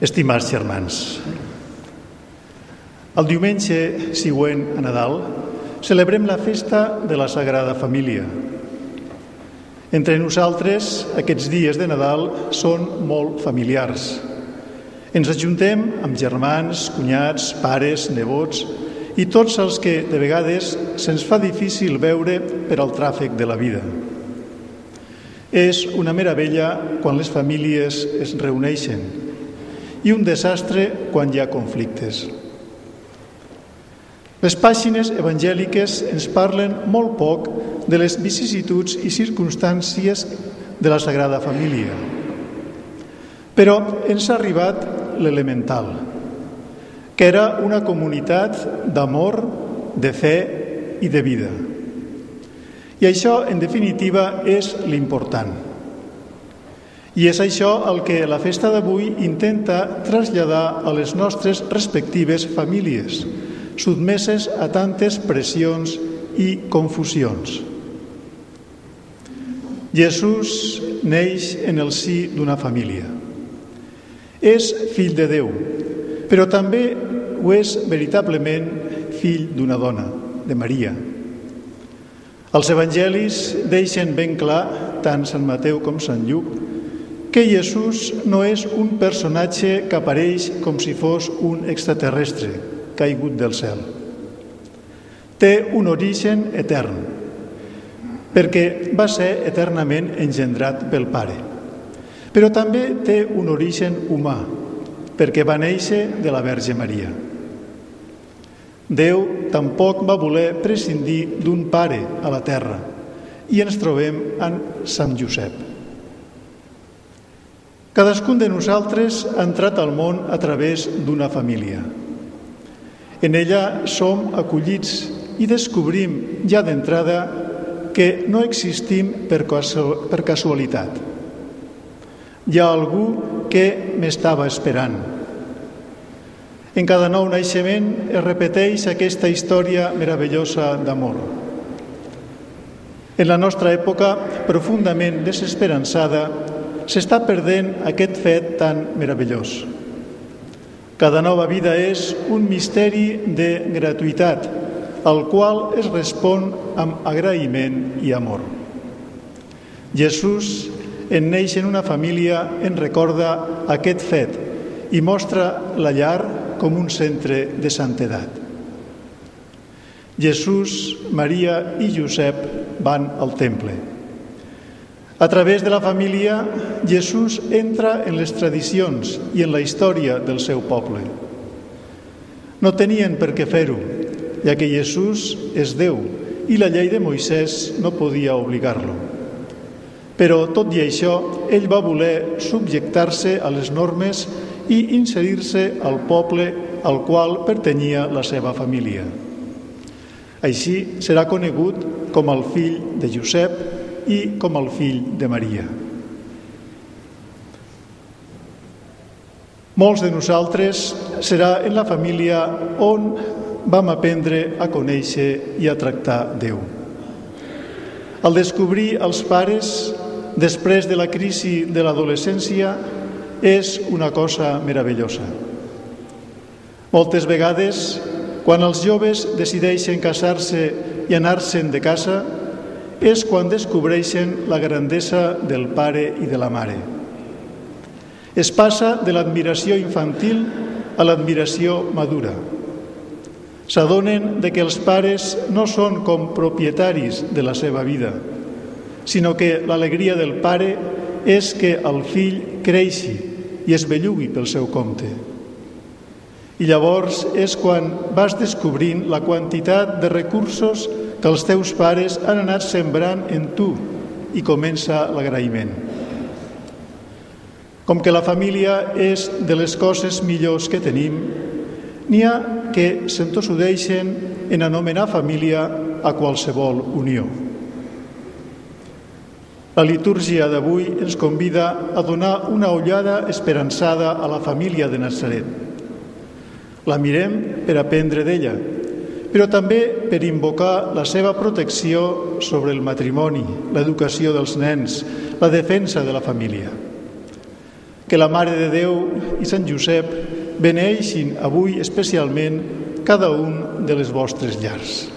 Estimats germans, el diumenge següent a Nadal celebrem la festa de la Sagrada Família. Entre nosaltres, aquests dies de Nadal són molt familiars. Ens ajuntem amb germans, cunyats, pares, nebots i tots els que de vegades se'ns fa difícil veure per al tràfic de la vida. És una meravella quan les famílies es reuneixen i un desastre quan hi ha conflictes. Les pàgines evangèliques ens parlen molt poc de les vicissituds i circumstàncies de la Sagrada Família. Però ens ha arribat l'elemental, que era una comunitat d'amor, de fe i de vida. I això, en definitiva, és l'important. I és això el que la festa d'avui intenta traslladar a les nostres respectives famílies, sotmeses a tantes pressions i confusions. Jesús neix en el si d'una família. És fill de Déu, però també ho és veritablement fill d'una dona, de Maria. Els evangelis deixen ben clar, tant Sant Mateu com Sant Lluc, que Jesús no és un personatge que apareix com si fos un extraterrestre caigut del cel. Té un origen etern, perquè va ser eternament engendrat pel Pare. Però també té un origen humà, perquè va néixer de la Verge Maria. Déu tampoc va voler prescindir d'un pare a la terra, i ens trobem en Sant Josep. Cadascun de nosaltres ha entrat al món a través d'una família. En ella som acollits i descobrim ja d'entrada que no existim per casualitat. Hi ha algú que m'estava esperant. En cada nou naixement es repeteix aquesta història meravellosa d'amor. En la nostra època, profundament desesperançada, s'està perdent aquest fet tan meravellós. Cada nova vida és un misteri de gratuïtat, al qual es respon amb agraïment i amor. Jesús, en néixer en una família, en recorda aquest fet i mostra la llar com un centre de santedat. Jesús, Maria i Josep van al temple. A través de la família, Jesús entra en les tradicions i en la història del seu poble. No tenien per què fer-ho, ja que Jesús és Déu i la llei de Moisès no podia obligar-lo. Però, tot i això, ell va voler subjectar-se a les normes i inserir-se al poble al qual pertanyia la seva família. Així serà conegut com el fill de Josep i com el fill de Maria. Molts de nosaltres serà en la família on vam aprendre a conèixer i a tractar Déu. Al descobrir els pares, després de la crisi de l'adolescència, és una cosa meravellosa. Moltes vegades, quan els joves decideixen casar-se i anar-se'n de casa, és quan descobreixen la grandesa del pare i de la mare. Es passa de l'admiració infantil a l'admiració madura. S'adonen de que els pares no són com propietaris de la seva vida, sinó que l'alegria del pare és que el fill creixi i es bellugui pel seu compte. I llavors és quan vas descobrint la quantitat de recursos que els teus pares han anat sembrant en tu i comença l'agraïment. Com que la família és de les coses millors que tenim, n'hi ha que s'entossudeixen en anomenar família a qualsevol unió. La litúrgia d'avui ens convida a donar una ullada esperançada a la família de Natzaret. La mirem per aprendre d'ella, però també per invocar la seva protecció sobre el matrimoni, l'educació dels nens, la defensa de la família. Que la Mare de Déu i Sant Josep beneeixin avui especialment cada un de les vostres llars.